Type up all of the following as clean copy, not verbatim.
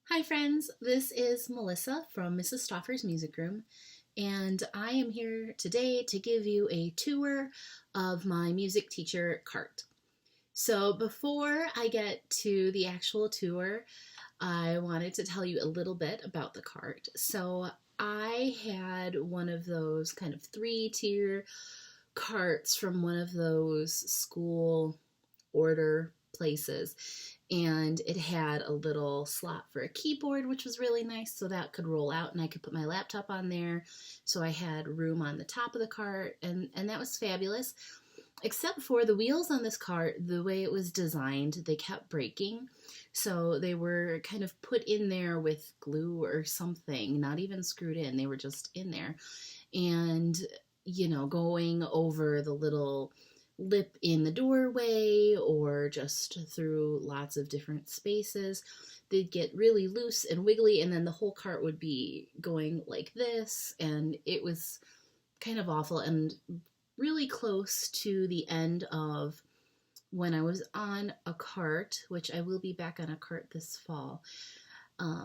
Hi friends, this is Melissa from Mrs. Stoffer's Music Room, and I am here today to give you a tour of my music teacher cart. So before I get to the actual tour, I wanted to tell you a little bit about the cart. So I had one of those kind of three-tier carts from one of those school order places, and it had a little slot for a keyboard, which was really nice, so that could roll out and I could put my laptop on there. So I had room on the top of the cart, and that was fabulous. Except for the wheels on this cart, the way it was designed, they kept breaking. So they were kind of put in there with glue or something, not even screwed in. They were just in there. And, going over the little lip in the doorway or just through lots of different spaces, they'd get really loose and wiggly, and then the whole cart would be going like this, and it was kind of awful and really close to the end of when I was on a cart, which I will be back on a cart this fall. I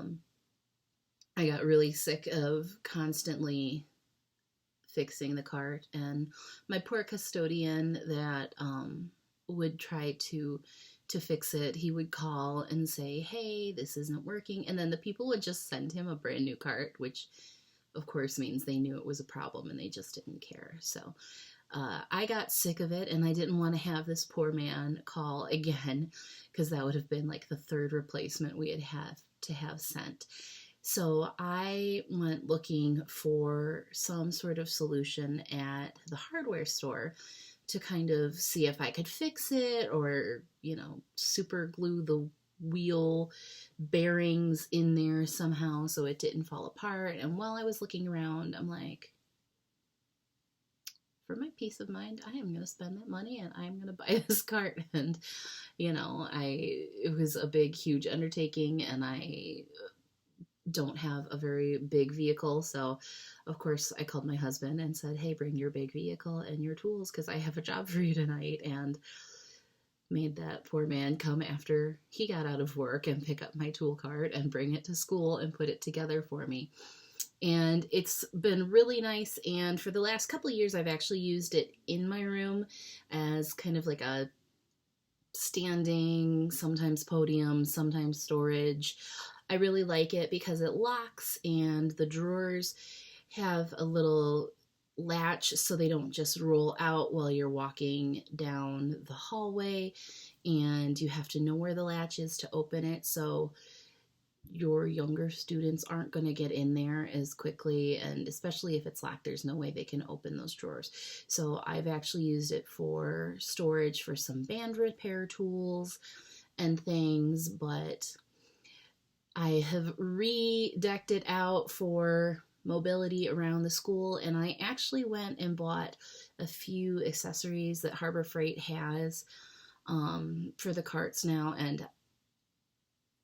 got really sick of constantly fixing the cart, and my poor custodian that would try to fix it, he would call and say, hey, this isn't working, and then the people would just send him a brand new cart, which of course means they knew it was a problem and they just didn't care. So I got sick of it, and I didn't want to have this poor man call again, because that would have been like the third replacement we had to have sent. So I went looking for some sort of solution at the hardware store to kind of see if I could fix it, or, super glue the wheel bearings in there somehow so it didn't fall apart. And while I was looking around, I'm like, for my peace of mind, I am going to spend that money and I'm going to buy this cart. And, it was a big, huge undertaking, and I don't have a very big vehicle. So of course I called my husband and said, hey, bring your big vehicle and your tools, because I have a job for you tonight, and made that poor man come after he got out of work and pick up my tool cart and bring it to school and put it together for me. And it's been really nice, and for the last couple of years I've actually used it in my room as kind of like a standing, sometimes podium, sometimes storage. I really like it because it locks, and the drawers have a little latch so they don't just roll out while you're walking down the hallway, and you have to know where the latch is to open it, so your younger students aren't going to get in there as quickly, and especially if it's locked, there's no way they can open those drawers. So I've actually used it for storage for some band repair tools and things, but I have re-decked it out for mobility around the school, and I actually went and bought a few accessories that Harbor Freight has for the carts now, and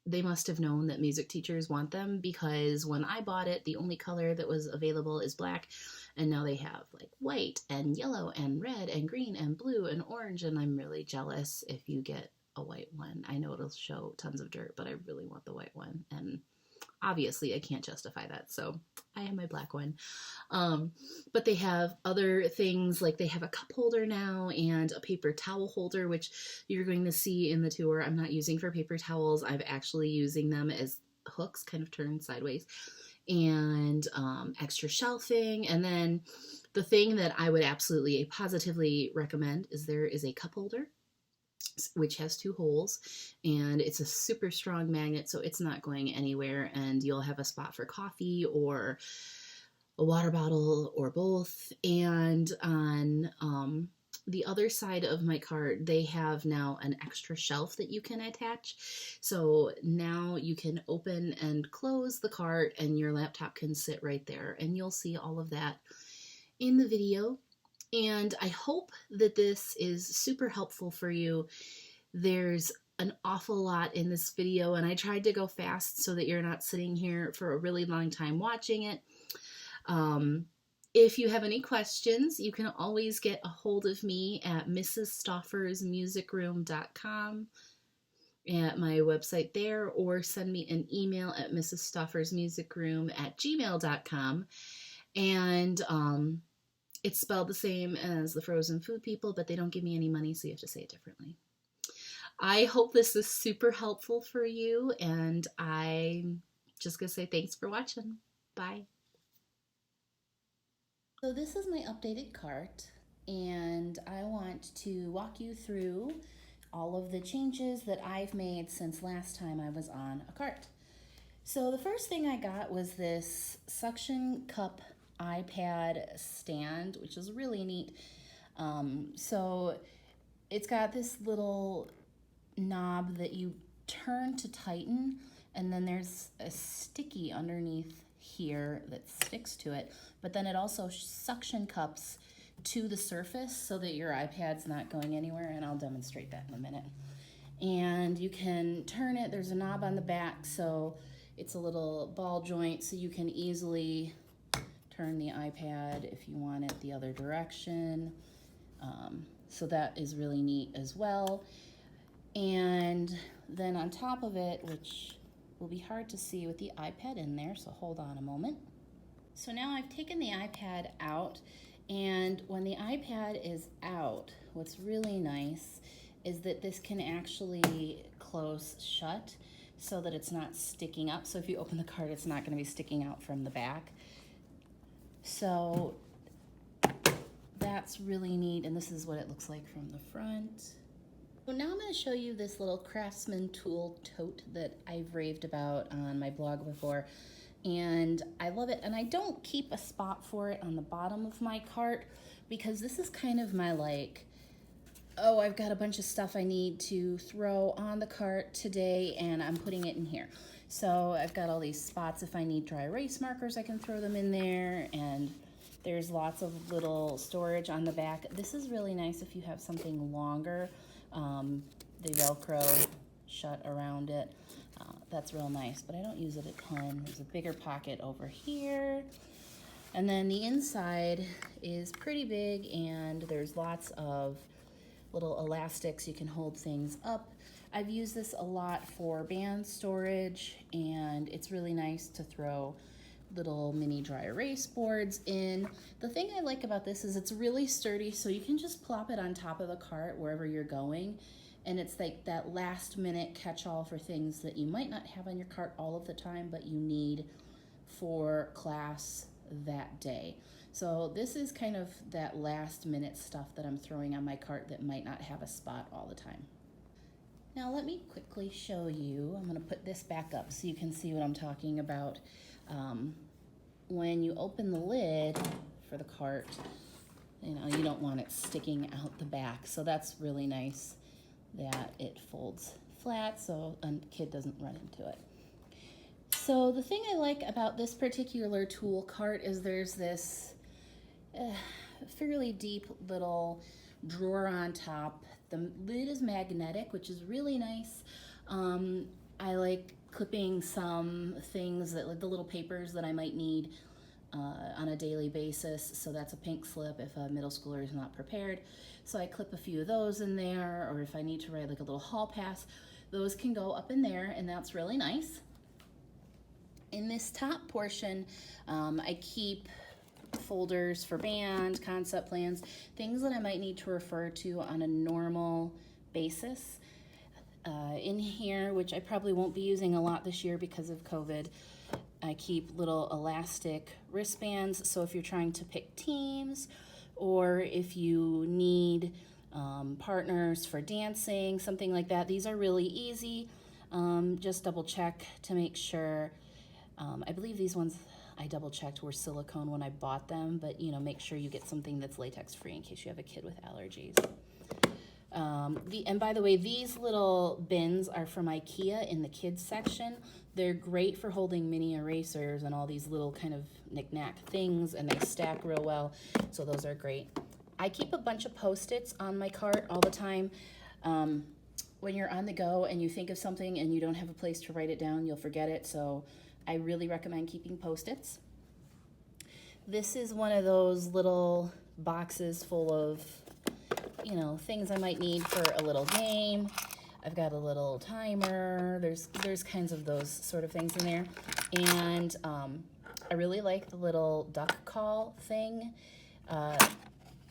they must have known that music teachers want them, because when I bought it, the only color that was available is black, and now they have like white and yellow and red and green and blue and orange, and I'm really jealous if you get a white one. I know it'll show tons of dirt, but I really want the white one, and obviously I can't justify that, so I have my black one. But they have other things, like they have a cup holder now and a paper towel holder, which you're going to see in the tour. I'm not using for paper towels. I'm actually using them as hooks, kind of turned sideways, and extra shelving. And then the thing that I would absolutely positively recommend is there is a cup holder which has two holes, and it's a super strong magnet, so it's not going anywhere, and you'll have a spot for coffee or a water bottle or both. And on the other side of my cart, they have now an extra shelf that you can attach, so now you can open and close the cart and your laptop can sit right there, and you'll see all of that in the video. And I hope that this is super helpful for you. There's an awful lot in this video, and I tried to go fast so that you're not sitting here for a really long time watching it. If you have any questions, you can always get a hold of me at mrsstoffersmusicroom.com. at my website there, or send me an email at mrsstoffersmusicroom@gmail.com. And it's spelled the same as the frozen food people, but they don't give me any money, so you have to say it differently. I hope this is super helpful for you, and I'm just going to say thanks for watching. Bye. So this is my updated cart, and I want to walk you through all of the changes that I've made since last time I was on a cart. So the first thing I got was this suction cup iPad stand, which is really neat. So it's got this little knob that you turn to tighten, and then there's a sticky underneath here that sticks to it, but then it also suction cups to the surface so that your iPad's not going anywhere, and I'll demonstrate that in a minute. And you can turn it, there's a knob on the back, so it's a little ball joint, so you can easily turn the iPad if you want it the other direction. So that is really neat as well. And then on top of it, which will be hard to see with the iPad in there, so hold on a moment. So now I've taken the iPad out, and when the iPad is out, what's really nice is that this can actually close shut so that it's not sticking up. So if you open the cart, it's not going to be sticking out from the back. So that's really neat, and this is what it looks like from the front. So now I'm going to show you this little Craftsman tool tote that I've raved about on my blog before, and I love it. And I don't keep a spot for it on the bottom of my cart because this is kind of my like, oh, I've got a bunch of stuff I need to throw on the cart today, and I'm putting it in here. So I've got all these spots. If I need dry erase markers, I can throw them in there, and there's lots of little storage on the back. This is really nice if you have something longer. The Velcro shut around it. That's real nice, but I don't use it a ton. There's a bigger pocket over here. And then the inside is pretty big, and there's lots of little elastics. You can hold things up. I've used this a lot for band storage, and it's really nice to throw little mini dry erase boards in. The thing I like about this is it's really sturdy, so you can just plop it on top of the cart wherever you're going, and it's like that last minute catch-all for things that you might not have on your cart all of the time, but you need for class that day. So this is kind of that last minute stuff that I'm throwing on my cart that might not have a spot all the time. Now let me quickly show you. I'm going to put this back up so you can see what I'm talking about. When you open the lid for the cart, you don't want it sticking out the back. So that's really nice that it folds flat so a kid doesn't run into it. So the thing I like about this particular tool cart is there's this fairly deep little drawer on top. The lid is magnetic, which is really nice. I like clipping some things, that the little papers that I might need on a daily basis. So that's a pink slip if a middle schooler is not prepared. So I clip a few of those in there, or if I need to write like a little hall pass, those can go up in there, and that's really nice. In this top portion, I keep folders for band, concept plans, things that I might need to refer to on a normal basis. In here, which I probably won't be using a lot this year because of COVID, I keep little elastic wristbands. So if you're trying to pick teams, or if you need partners for dancing, something like that, these are really easy. Just double check to make sure. I believe these ones I double checked were silicone when I bought them, but make sure you get something that's latex free in case you have a kid with allergies. And by the way, these little bins are from IKEA in the kids section. They're great for holding mini erasers and all these little kind of knick-knack things, and they stack real well, so those are great. I keep a bunch of Post-its on my cart all the time. When you're on the go and you think of something and you don't have a place to write it down, you'll forget it, so I really recommend keeping Post-its. This is one of those little boxes full of things I might need for a little game. I've got a little timer. There's kinds of those sort of things in there. And I really like the little duck call thing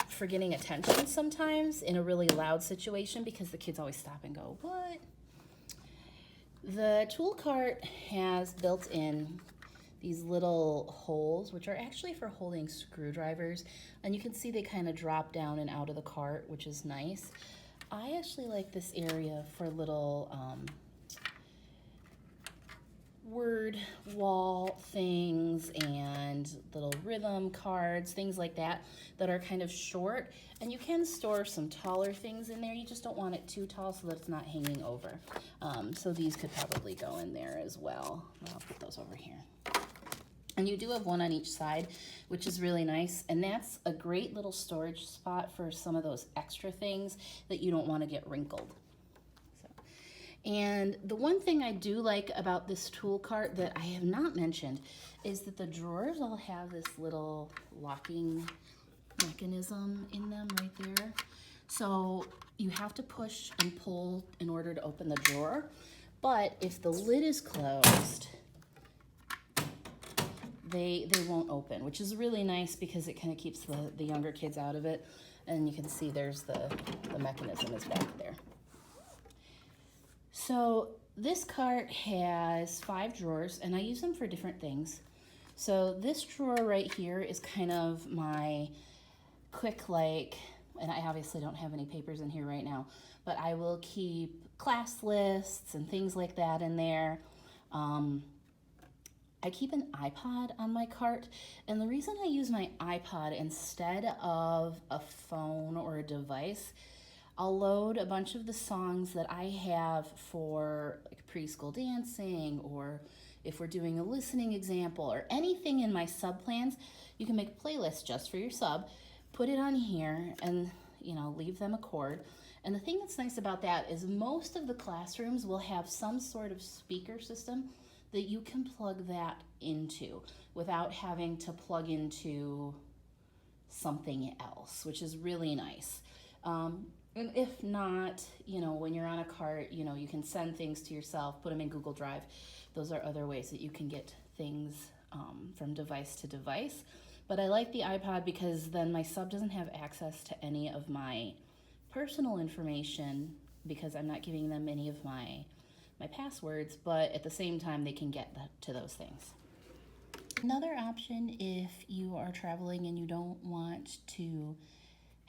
for getting attention sometimes in a really loud situation, because the kids always stop and go, what? The tool cart has built in these little holes, which are actually for holding screwdrivers. And you can see they kind of drop down and out of the cart, which is nice. I actually like this area for little word wall things and little rhythm cards, things like that, that are kind of short. And you can store some taller things in there. You just don't want it too tall so that it's not hanging over. So these could probably go in there as well. I'll put those over here. And you do have one on each side, which is really nice. And that's a great little storage spot for some of those extra things that you don't want to get wrinkled. And the one thing I do like about this tool cart that I have not mentioned is that the drawers all have this little locking mechanism in them right there. So you have to push and pull in order to open the drawer. But if the lid is closed, they won't open, which is really nice because it kind of keeps the younger kids out of it. And you can see there's the mechanism is back there. So this cart has 5 drawers, and I use them for different things. So this drawer right here is kind of my quick, and I obviously don't have any papers in here right now, but I will keep class lists and things like that in there. I keep an iPod on my cart, and the reason I use my iPod instead of a phone or a device, I'll load a bunch of the songs that I have for like preschool dancing, or if we're doing a listening example or anything in my sub plans. You can make a playlist just for your sub, put it on here, and leave them a cord. And the thing that's nice about that is most of the classrooms will have some sort of speaker system that you can plug that into without having to plug into something else, which is really nice. And if not, when you're on a cart, you can send things to yourself, put them in Google Drive. Those are other ways that you can get things from device to device. But I like the iPod because then my sub doesn't have access to any of my personal information because I'm not giving them any of my passwords, but at the same time, they can get to those things. Another option, if you are traveling and you don't want to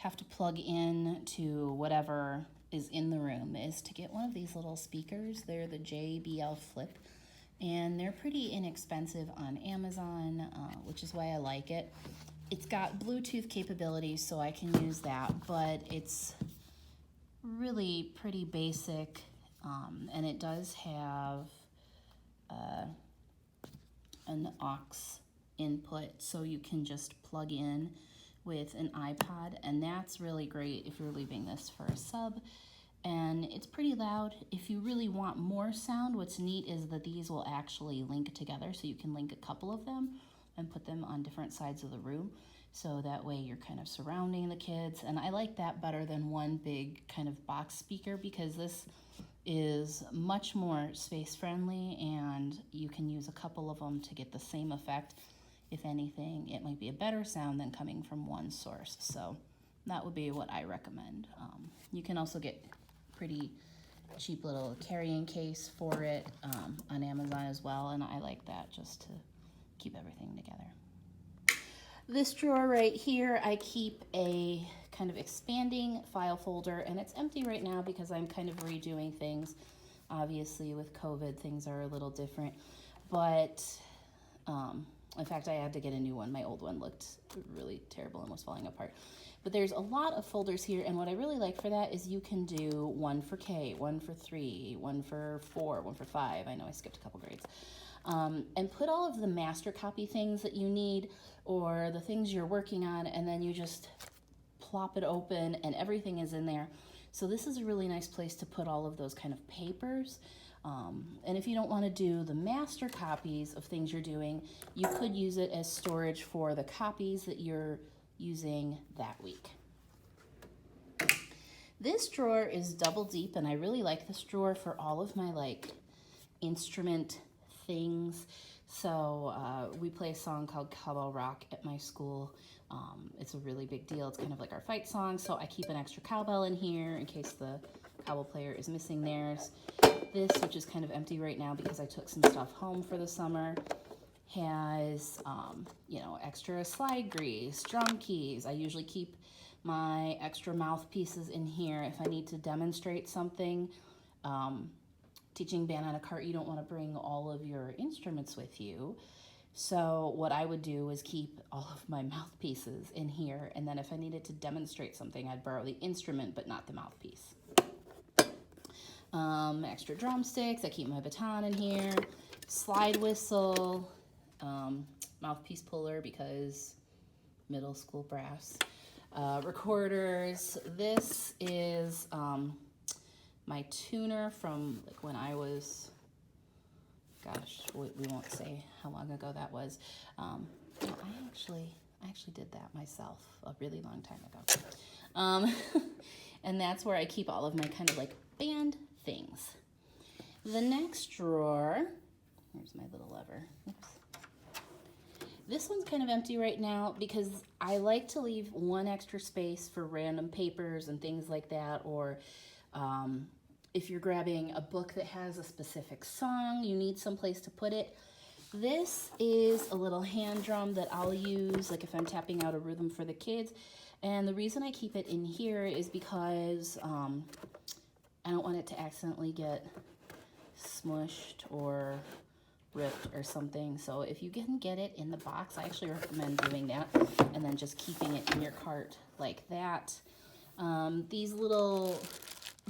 have to plug in to whatever is in the room, is to get one of these little speakers. They're the JBL Flip, and they're pretty inexpensive on Amazon, which is why I like it. It's got Bluetooth capabilities, so I can use that, but it's really pretty basic, and it does have an aux input, so you can just plug in with an iPod, and that's really great if you're leaving this for a sub. And it's pretty loud. If you really want more sound, what's neat is that these will actually link together, so you can link a couple of them and put them on different sides of the room, so that way you're kind of surrounding the kids. And I like that better than one big kind of box speaker, because this is much more space friendly and you can use a couple of them to get the same effect. If anything, it might be a better sound than coming from one source. So that would be what I recommend. You can also get pretty cheap little carrying case for it on Amazon as well, and I like that just to keep everything together. This drawer right here, I keep a kind of expanding file folder, and it's empty right now because I'm kind of redoing things. Obviously, with COVID, things are a little different, but in fact, I had to get a new one. My old one looked really terrible and was falling apart. But there's a lot of folders here, and what I really like for that is you can do one for K, one for 3, one for 4, one for 5. I know I skipped a couple grades. And put all of the master copy things that you need or the things you're working on, and then you just plop it open and everything is in there. So this is a really nice place to put all of those kind of papers. And if you don't want to do the master copies of things you're doing, you could use it as storage for the copies that you're using that week. This drawer is double deep, and I really like this drawer for all of my like instrument things. So we play a song called Cowbell Rock at my school. It's a really big deal. It's kind of like our fight song, so I keep an extra cowbell in here in case the cowbell player is missing theirs. This, which is kind of empty right now because I took some stuff home for the summer, has, you know, extra slide grease, drum keys. I usually keep my extra mouthpieces in here if I need to demonstrate something. Teaching band on a cart, you don't want to bring all of your instruments with you. So what I would do is keep all of my mouthpieces in here, and then if I needed to demonstrate something, I'd borrow the instrument but not the mouthpiece. Extra drumsticks, I keep my baton in here, slide whistle, mouthpiece puller because middle school brass, recorders. This is my tuner from like when I was, gosh, we won't say how long ago that was. I actually did that myself a really long time ago. And that's where I keep all of my kind of like band things. The next drawer, here's my little lever. Oops. This one's kind of empty right now because I like to leave one extra space for random papers and things like that, or if you're grabbing a book that has a specific song, you need some place to put it. This is a little hand drum that I'll use like if I'm tapping out a rhythm for the kids. And the reason I keep it in here is because I don't want it to accidentally get smushed or ripped or something. So if you can get it in the box, I actually recommend doing that and then just keeping it in your cart like that. These little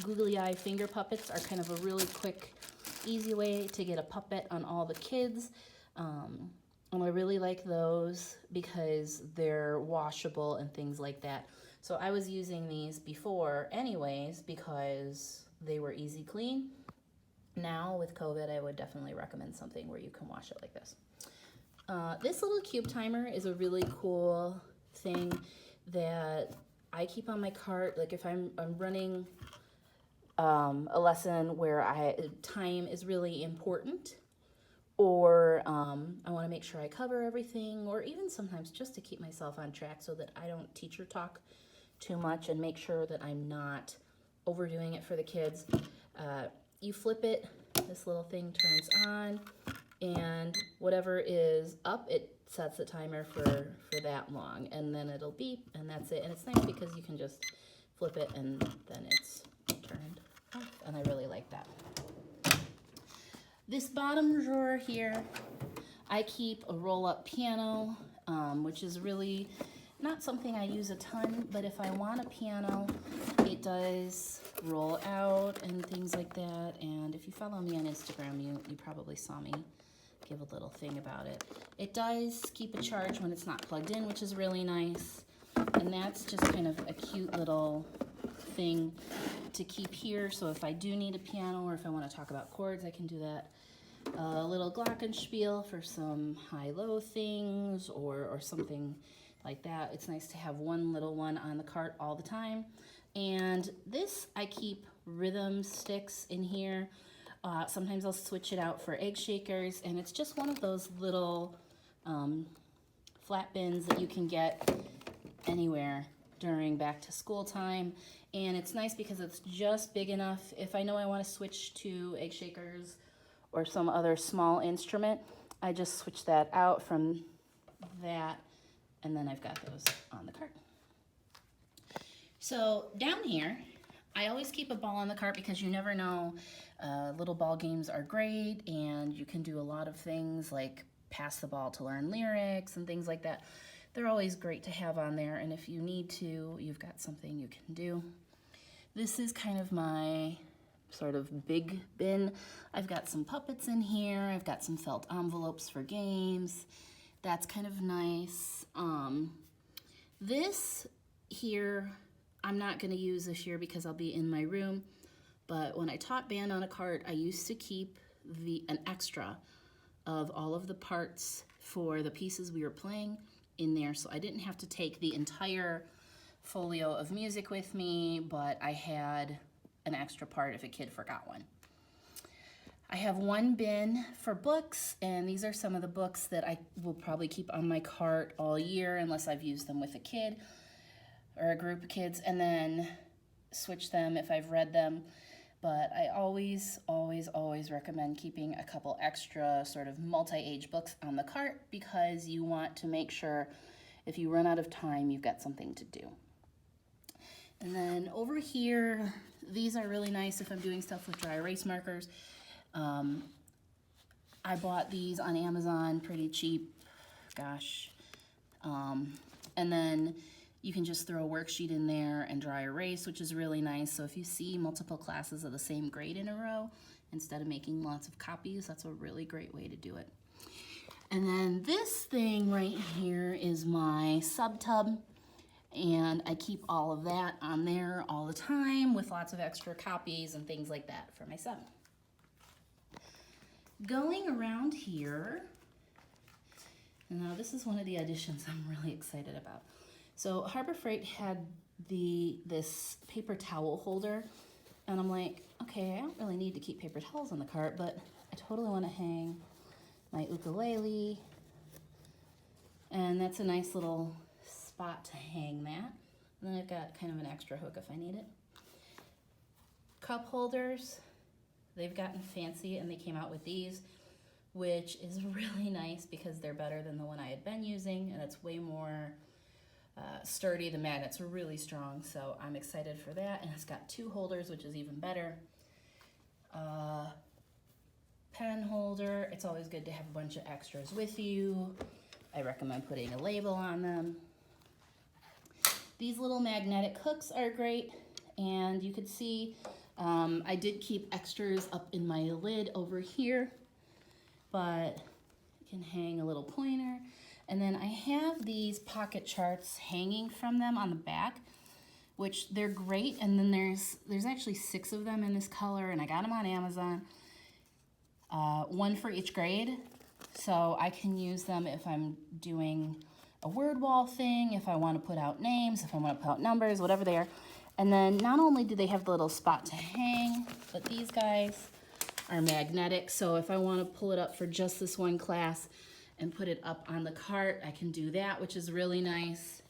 googly eye finger puppets are kind of a really quick, easy way to get a puppet on all the kids. And I really like those because they're washable and things like that. So I was using these before anyways because they were easy clean. Now with COVID, I would definitely recommend something where you can wash it like this. This little cube timer is a really cool thing that I keep on my cart. Like if I'm running a lesson where time is really important, or I want to make sure I cover everything, or even sometimes just to keep myself on track so that I don't teacher talk too much and make sure that I'm not overdoing it for the kids. You flip it, this little thing turns on, and whatever is up, it sets the timer for that long, and then it'll beep, and that's it. And it's nice because you can just flip it and then it's turned off, and I really like that. This bottom drawer here, I keep a roll-up piano, which is really not something I use a ton, but if I want a piano, it does roll out and things like that. And if you follow me on Instagram, you probably saw me give a little thing about it. It does keep a charge when it's not plugged in, which is really nice. And that's just kind of a cute little thing to keep here. So if I do need a piano or if I want to talk about chords, I can do that. A little glockenspiel for some high-low things or something like that. It's nice to have one little one on the cart all the time. And this, I keep rhythm sticks in here. Sometimes I'll switch it out for egg shakers, and it's just one of those little flat bins that you can get anywhere during back to school time. And it's nice because it's just big enough. If I know I want to switch to egg shakers or some other small instrument, I just switch that out from that, and then I've got those on the cart. So down here, I always keep a ball on the cart because you never know. Little ball games are great, and you can do a lot of things like pass the ball to learn lyrics and things like that. They're always great to have on there, and if you need to, you've got something you can do. This is kind of my sort of big bin. I've got some puppets in here. I've got some felt envelopes for games. That's kind of nice. This here, I'm not going to use this year because I'll be in my room. But when I taught band on a cart, I used to keep an extra of all of the parts for the pieces we were playing in there, so I didn't have to take the entire folio of music with me, but I had an extra part if a kid forgot one. I have one bin for books, and these are some of the books that I will probably keep on my cart all year unless I've used them with a kid or a group of kids, and then switch them if I've read them. But I always recommend keeping a couple extra sort of multi-age books on the cart because you want to make sure if you run out of time, you've got something to do. And then over here, these are really nice if I'm doing stuff with dry erase markers. I bought these on Amazon pretty cheap, gosh. And then you can just throw a worksheet in there and dry erase, which is really nice. So if you see multiple classes of the same grade in a row, instead of making lots of copies, that's a really great way to do it. And then this thing right here is my sub tub. And I keep all of that on there all the time with lots of extra copies and things like that for my sub. Going around here, and now this is one of the additions I'm really excited about. So Harbor Freight had this paper towel holder, and I'm like, okay, I don't really need to keep paper towels on the cart, but I totally want to hang my ukulele, and that's a nice little spot to hang that. And then I've got kind of an extra hook if I need it. Cup holders. They've gotten fancy and they came out with these, which is really nice because they're better than the one I had been using, and it's way more sturdy. The magnets are really strong, so I'm excited for that. And it's got 2 holders, which is even better. Pen holder. It's always good to have a bunch of extras with you. I recommend putting a label on them. These little magnetic hooks are great, and you could see I did keep extras up in my lid over here, but you can hang a little pointer. And then I have these pocket charts hanging from them on the back, which they're great. And then there's actually 6 of them in this color, and I got them on Amazon. 1 for each grade, so I can use them if I'm doing a word wall thing, if I want to put out names, if I want to put out numbers, whatever they are. And then not only do they have the little spot to hang, but these guys are magnetic. So if I want to pull it up for just this one class and put it up on the cart, I can do that, which is really nice.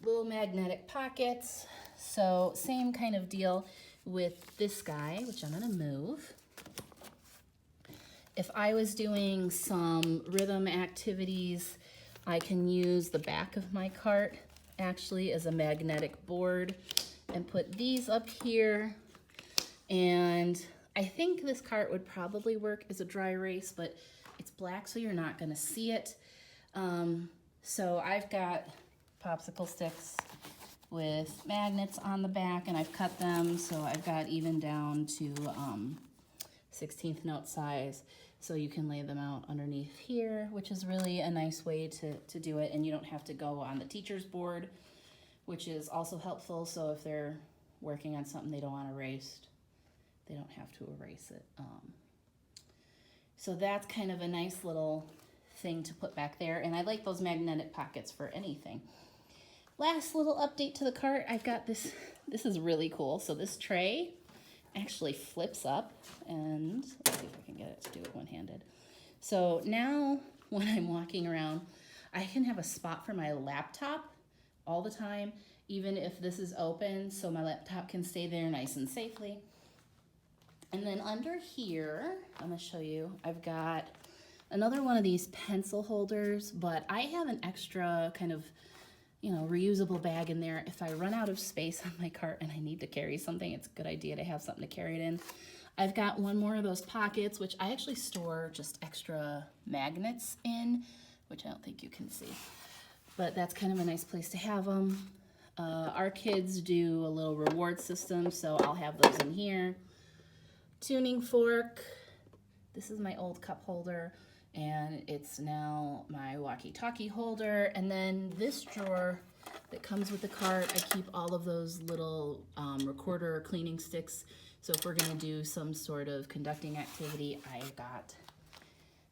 Little magnetic pockets. So same kind of deal with this guy, which I'm going to move. If I was doing some rhythm activities, I can use the back of my cart actually as a magnetic board and put these up here. And I think this cart would probably work as a dry erase, but it's black, so you're not gonna see it. So I've got popsicle sticks with magnets on the back, and I've cut them, so I've got even down to 16th note size. So you can lay them out underneath here, which is really a nice way to do it, and you don't have to go on the teacher's board, which is also helpful. So if they're working on something they don't want erased, they don't have to erase it. So that's kind of a nice little thing to put back there, and I like those magnetic pockets for anything. Last little update to the cart, I've got this is really cool. So this tray actually flips up, and let's see if I can get it to do it one-handed. So now when I'm walking around, I can have a spot for my laptop all the time, even if this is open, so my laptop can stay there nice and safely. And then under here, I'm gonna show you, I've got another one of these pencil holders, but I have an extra kind of, reusable bag in there. If I run out of space on my cart and I need to carry something, it's a good idea to have something to carry it in. I've got one more of those pockets, which I actually store just extra magnets in, which I don't think you can see, but that's kind of a nice place to have them. Our kids do a little reward system, so I'll have those in here. Tuning fork. This is my old cup holder, and it's now my walkie-talkie holder. And then this drawer that comes with the cart, I keep all of those little recorder or cleaning sticks. So if we're gonna do some sort of conducting activity, I've got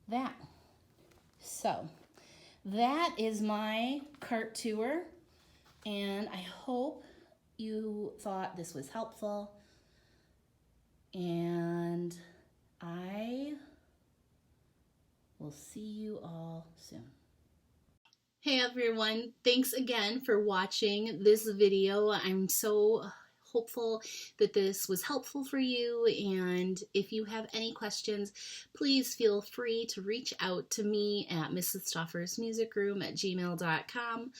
that. So that is my cart tour. And I hope you thought this was helpful. And I will see you all soon. Hey everyone, thanks again for watching this video. I'm so hopeful that this was helpful for you, and if you have any questions, please feel free to reach out to me at mrsstoffersmusicroom@gmail.com.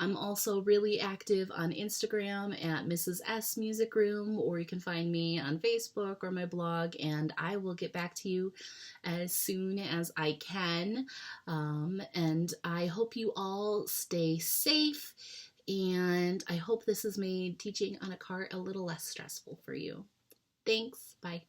I'm also really active on Instagram at Mrs. S Music Room, or you can find me on Facebook or my blog, and I will get back to you as soon as I can. And I hope you all stay safe, and I hope this has made teaching on a cart a little less stressful for you. Thanks. Bye.